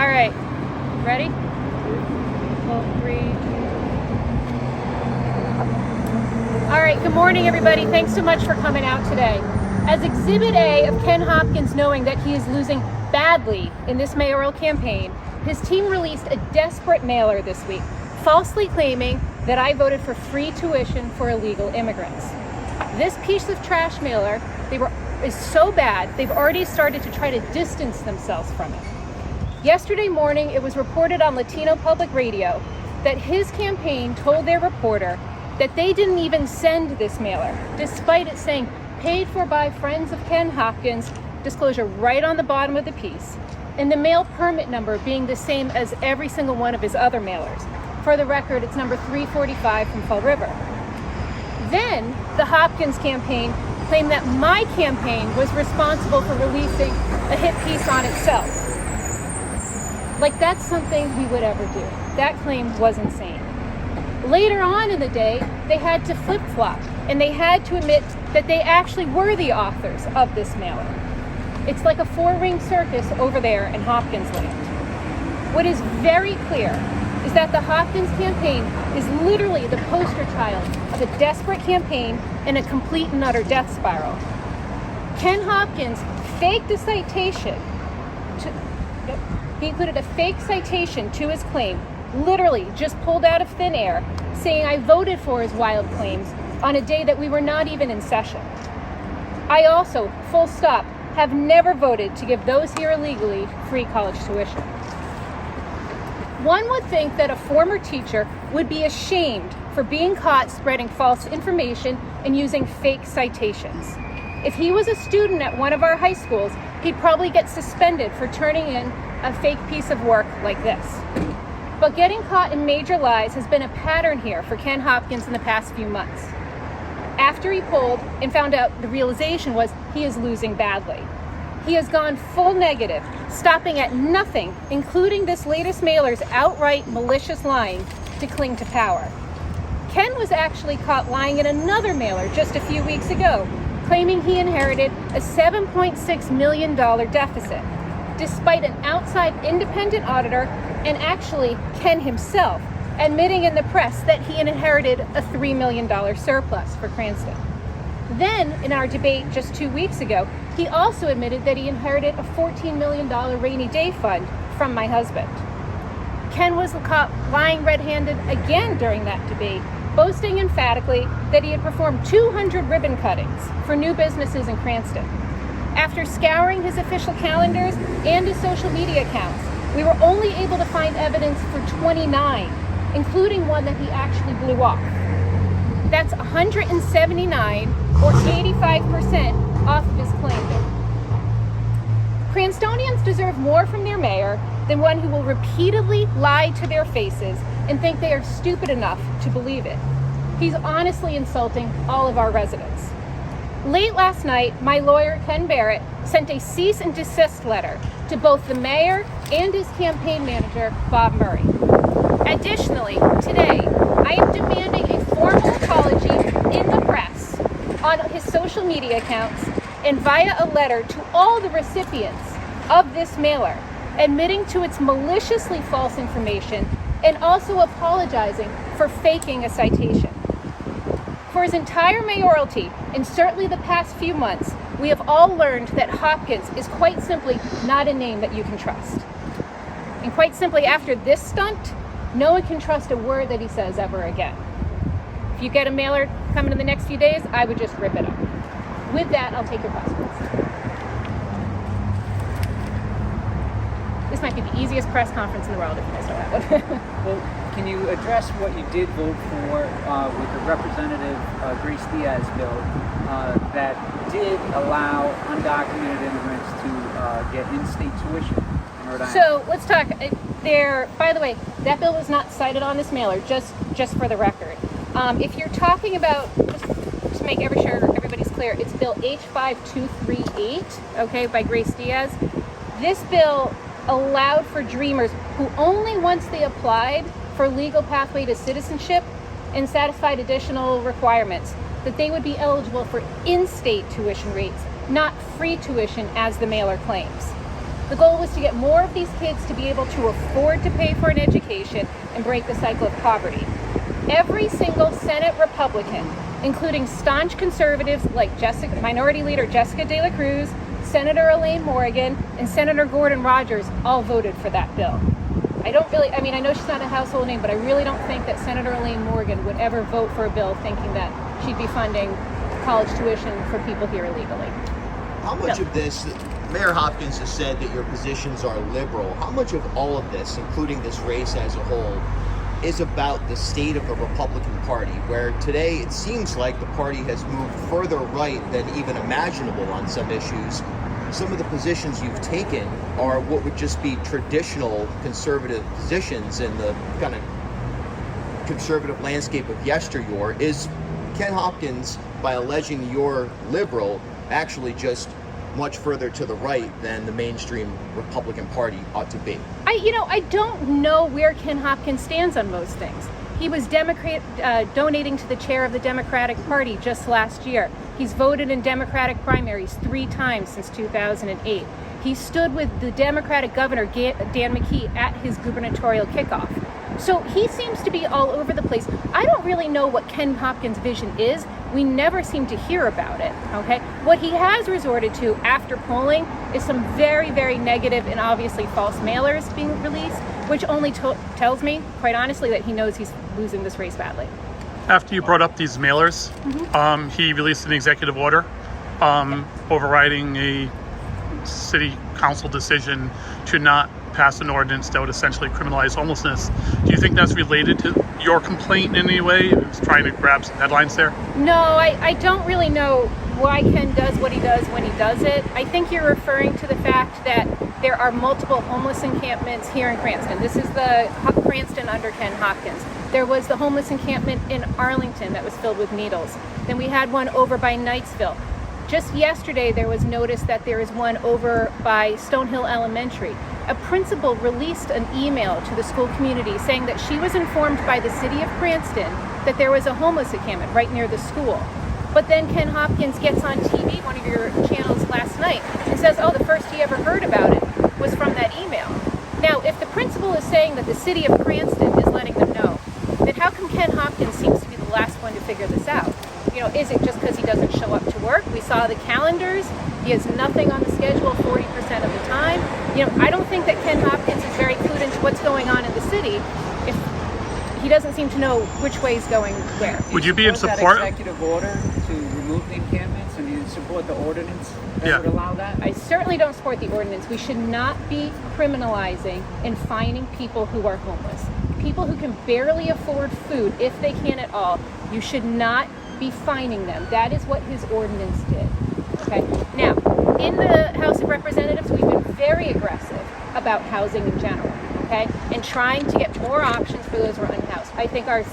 All right, ready? Well, 3, 2. All right, good morning, everybody. Thanks so much for coming out today. As Exhibit A of Ken Hopkins knowing that he is losing badly in this mayoral campaign, his team released a desperate mailer this week, falsely claiming that I voted for free tuition for illegal immigrants. This piece of trash mailer is so bad, they've already started to try to distance themselves from it. Yesterday morning, it was reported on Latino Public Radio that his campaign told their reporter that they didn't even send this mailer, despite it saying paid for by friends of Ken Hopkins, disclosure right on the bottom of the piece, and the mail permit number being the same as every single one of his other mailers. For the record, it's number 345 from Fall River. Then, the Hopkins campaign claimed that my campaign was responsible for releasing a hit piece on itself. Like that's something we would ever do. That claim was insane. Later on in the day, they had to flip-flop, and they had to admit that they actually were the authors of this mailer. It's like a 4-ring circus over there in Hopkins land. What is very clear is that the Hopkins campaign is literally the poster child of a desperate campaign and a complete and utter death spiral. Ken Hopkins faked a citation. He included a fake citation to his claim, literally just pulled out of thin air, saying I voted for his wild claims on a day that we were not even in session. I also, full stop, have never voted to give those here illegally free college tuition. One would think that a former teacher would be ashamed for being caught spreading false information and using fake citations. If he was a student at one of our high schools, he'd probably get suspended for turning in a fake piece of work like this. But getting caught in major lies has been a pattern here for Ken Hopkins in the past few months. After he polled and found out the realization was he is losing badly, he has gone full negative, stopping at nothing, including this latest mailer's outright malicious lying to cling to power. Ken was actually caught lying in another mailer just a few weeks ago, claiming he inherited a $7.6 million deficit, despite an outside independent auditor and actually Ken himself admitting in the press that he inherited a $3 million surplus for Cranston. Then, in our debate just 2 weeks ago, he also admitted that he inherited a $14 million rainy day fund from my husband. Ken was caught lying red-handed again during that debate, boasting emphatically that he had performed 200 ribbon cuttings for new businesses in Cranston. After scouring his official calendars and his social media accounts, we were only able to find evidence for 29, including one that he actually blew off. That's 179, or 85% off of his claim. Cranstonians deserve more from their mayor than one who will repeatedly lie to their faces and think they are stupid enough to believe it. He's honestly insulting all of our residents. Late last night, my lawyer, Ken Barrett, sent a cease and desist letter to both the mayor and his campaign manager, Bob Murray. Additionally, today, I am demanding a formal apology in the press on his social media accounts and via a letter to all the recipients of this mailer, admitting to its maliciously false information and also apologizing for faking a citation. For his entire mayoralty, and certainly the past few months, we have all learned that Hopkins is quite simply not a name that you can trust. And quite simply, after this stunt, no one can trust a word that he says ever again. If you get a mailer coming in the next few days, I would just rip it up. With that, I'll take your questions. This might be the easiest press conference in the world if you guys don't have one. Well, can you address what you did vote for with the Representative Grace Diaz bill that did allow undocumented immigrants to get in-state tuition in Rhode Island? So let's talk there. By the way, that bill was not cited on this mailer, just for the record. If you're talking about, just to make sure everybody's clear, it's Bill H5238, okay, by Grace Diaz. This bill allowed for dreamers who only once they applied for legal pathway to citizenship and satisfied additional requirements, that they would be eligible for in-state tuition rates, not free tuition as the mailer claims. The goal was to get more of these kids to be able to afford to pay for an education and break the cycle of poverty. Every single Senate Republican, including staunch conservatives like Minority Leader Jessica De La Cruz, Senator Elaine Morgan, and Senator Gordon Rogers, all voted for that bill. I know she's not a household name, but I really don't think that Senator Elaine Morgan would ever vote for a bill thinking that she'd be funding college tuition for people here illegally. How much of this, Mayor Hopkins has said that your positions are liberal. How much of all of this, including this race as a whole, is about the state of the Republican Party, where today it seems like the party has moved further right than even imaginable on some issues? Some of the positions you've taken are what would just be traditional conservative positions in the kind of conservative landscape of yesteryear. Is Ken Hopkins, by alleging you're liberal, actually just much further to the right than the mainstream Republican Party ought to be? I don't know where Ken Hopkins stands on most things. He was donating to the chair of the Democratic Party just last year. He's voted in Democratic primaries 3 times since 2008. He stood with the Democratic governor, Dan McKee, at his gubernatorial kickoff. So he seems to be all over the place. I don't really know what Ken Hopkins' vision is. We never seem to hear about it, okay? What he has resorted to after polling is some very, very negative and obviously false mailers being released, which only tells me, quite honestly, that he knows he's losing this race badly. After you brought up these mailers, he released an executive order overriding a city council decision to not pass an ordinance that would essentially criminalize homelessness. Do you think that's related to your complaint in any way? He was trying to grab some headlines there. No, I don't really know why Ken does what he does when he does it. I think you're referring to the fact that there are multiple homeless encampments here in Cranston. This is the Cranston under Ken Hopkins. There was the homeless encampment in Arlington that was filled with needles. Then we had one over by Knightsville. Just yesterday, there was notice that there is one over by Stonehill Elementary. A principal released an email to the school community saying that she was informed by the city of Cranston that there was a homeless encampment right near the school. But then Ken Hopkins gets on TV, one of your channels last night, and says, oh, the first he ever heard about it was from that email. Now, if the principal is saying that the city of Cranston is letting them know, then how come Ken Hopkins seems to be the last one to figure this out? Is it just because he doesn't show up to work? We saw the calendars. He has nothing on the schedule 40% of the time. I don't think that Ken Hopkins is very clued into what's going on in the city if he doesn't seem to know which way is going where. Would you be in support? That executive order to remove the encampments, and you support the ordinance that would allow that? I certainly don't support the ordinance. We should not be criminalizing and fining people who are homeless. People who can barely afford food, if they can at all, you should not be fining them. That is what his ordinance did. Okay. Now, in the House of Representatives, we've been very aggressive about housing in general, okay, and trying to get more options for those who are unhoused. I think our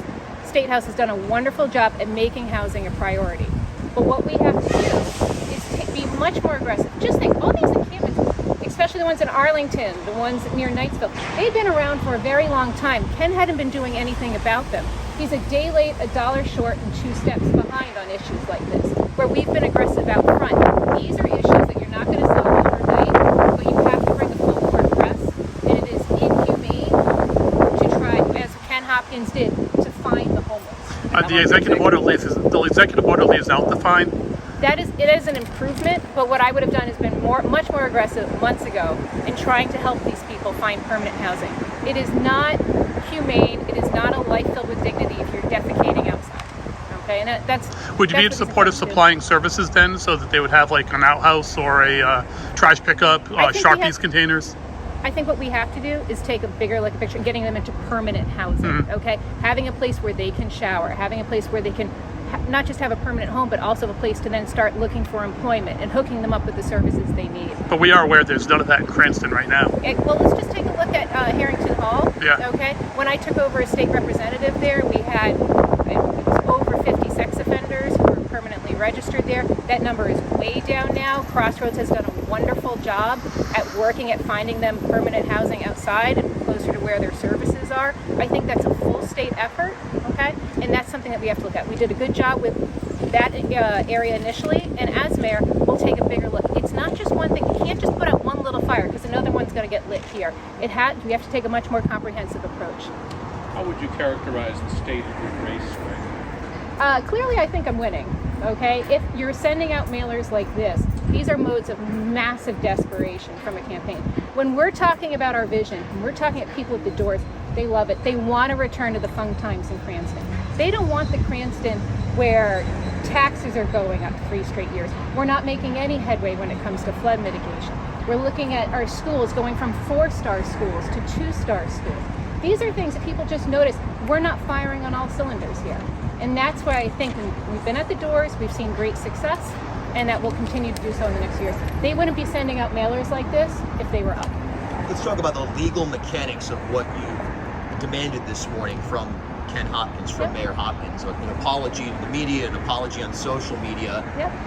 State House has done a wonderful job at making housing a priority. But what we have to do is be much more aggressive. Just think, all these encampments, especially the ones in Arlington, the ones near Knightsville, they've been around for a very long time. Ken hadn't been doing anything about them. He's a day late, a dollar short, and 2 steps behind on issues like this, where we've been aggressive out front. These are issues that you're not going to solve overnight, but you have to bring the full court press, and it is inhumane to try, as Ken Hopkins did, to find the homeless. The executive order leaves out the fine. It is an improvement, but what I would have done is been much more aggressive months ago in trying to help these people find permanent housing. It is not humane. It is not a life filled with dignity if you're defecating outside. Okay, and Would you be in support of supplying services then, so that they would have like an outhouse or a trash pickup, Sharpies containers? I think what we have to do is take a bigger look at picture, getting them into permanent housing. Okay, having a place where they can shower, having a place where they can not just have a permanent home, but also a place to then start looking for employment and hooking them up with the services they need. But we are aware there's none of that in Cranston right now. Well, let's just take a look at Harrington Hall. Yeah. Okay. When I took over as state representative there, we had it was over 50 sex offenders who were permanently registered there. That number is way down now. Crossroads has done a wonderful job at working at finding them permanent housing outside and closer to where their services are. I think that's a full state effort. Okay, and that's something that we have to look at. We did a good job with that area initially, and as mayor, we'll take a bigger look. It's not just one thing. You can't just put out one little fire, because another that's going to get lit here. We have to take a much more comprehensive approach. How would you characterize the state of your race right now? Clearly, I think I'm winning. Okay, if you're sending out mailers like this, these are modes of massive desperation from a campaign. When we're talking about our vision, when we're talking at people at the doors, they love it. They want to return to the Fung times in Cranston. They don't want the Cranston where taxes are going up 3 straight years. We're not making any headway when it comes to flood mitigation. We're looking at our schools going from 4-star schools to 2-star schools. These are things that people just notice. We're not firing on all cylinders here. And that's why I think we've been at the doors, we've seen great success, and that we'll continue to do so in the next years. They wouldn't be sending out mailers like this if they were up. Let's talk about the legal mechanics of what you demanded this morning from Ken Hopkins, from Mayor Hopkins. An apology to the media, an apology on social media,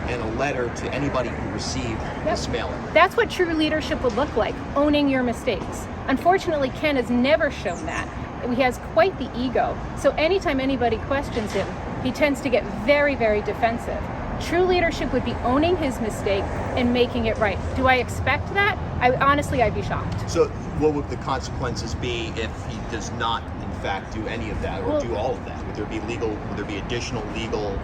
and a letter to anybody who received this mailer. That's what true leadership would look like, owning your mistakes. Unfortunately, Ken has never shown that. He has quite the ego. So anytime anybody questions him, he tends to get very, very defensive. True leadership would be owning his mistake and making it right. Do I expect that? I'd be shocked. So what would the consequences be if he does not, in fact, do any of that or do all of that? Would there be additional legal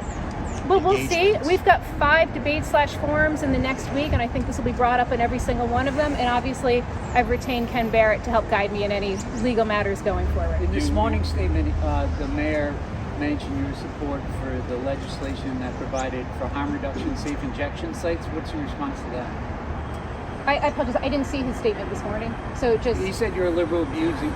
Well, we'll see. engagements? We've got 5 debate/forums in the next week, and I think this will be brought up in every single one of them. And obviously, I've retained Ken Barrett to help guide me in any legal matters going forward. In this morning statement, the mayor mentioned your support for the legislation that provided for harm reduction safe injection sites. What's your response to that? I apologize. I didn't see his statement this morning, so just. He said you're a liberal views. He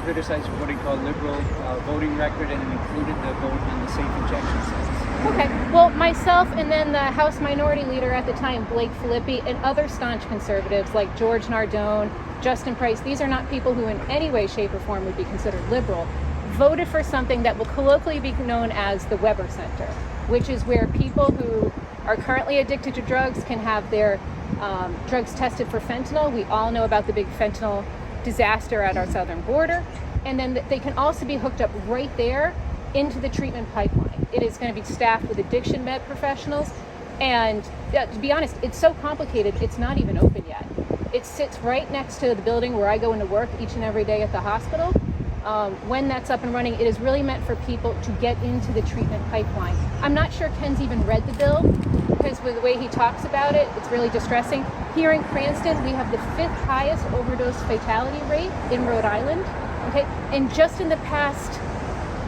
criticized what he called liberal voting record and included the vote on the safe injection sites. Okay. Well, myself and then the House Minority Leader at the time, Blake Filippi, and other staunch conservatives like George Nardone, Justin Price, these are not people who in any way, shape, or form would be considered liberal, voted for something that will colloquially be known as the Weber Center, which is where people who are currently addicted to drugs can have their drugs tested for fentanyl. We all know about the big fentanyl disaster at our southern border. And then they can also be hooked up right there into the treatment pipeline. It is going to be staffed with addiction med professionals. And to be honest, it's so complicated, it's not even open yet. It sits right next to the building where I go into work each and every day at the hospital. When that's up and running, it is really meant for people to get into the treatment pipeline. I'm not sure Ken's even read the bill, because with the way he talks about it, it's really distressing. Here in Cranston, we have the 5th highest overdose fatality rate in Rhode Island. Okay, and just in the past,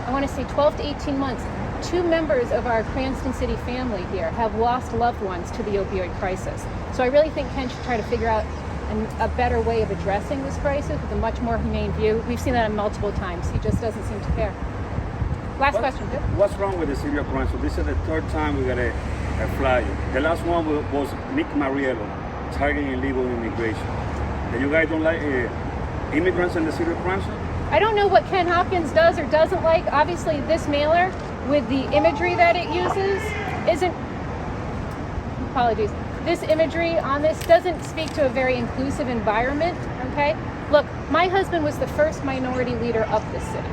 I want to say 12 to 18 months, 2 members of our Cranston City family here have lost loved ones to the opioid crisis. So I really think Ken should try to figure out a better way of addressing this crisis with a much more humane view. We've seen that multiple times. He just doesn't seem to care. Last question. What's wrong with the city of Cranston? This is the 3rd time we got a flyer. The last one was Nick Mariello, targeting illegal immigration. And you guys don't like immigrants in the city of Cranston? I don't know what Ken Hopkins does or doesn't like. Obviously, this mailer, with the imagery that it uses, isn't... Apologies. This imagery on this doesn't speak to a very inclusive environment, okay? Look, my husband was the first minority leader of this city,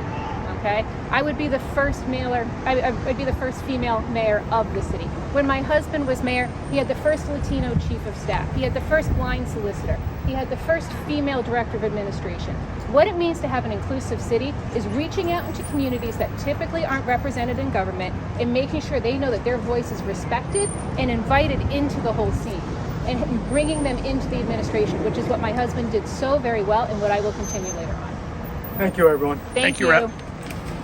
okay? I would be the first mailer, I'd be the first female mayor of the city. When my husband was mayor, he had the first Latino chief of staff. He had the first blind solicitor. He had the first female director of administration. What it means to have an inclusive city is reaching out into communities that typically aren't represented in government and making sure they know that their voice is respected and invited into the whole scene, and bringing them into the administration, which is what my husband did so very well and what I will continue later on. Thank you, everyone. Thank you, you. Rep.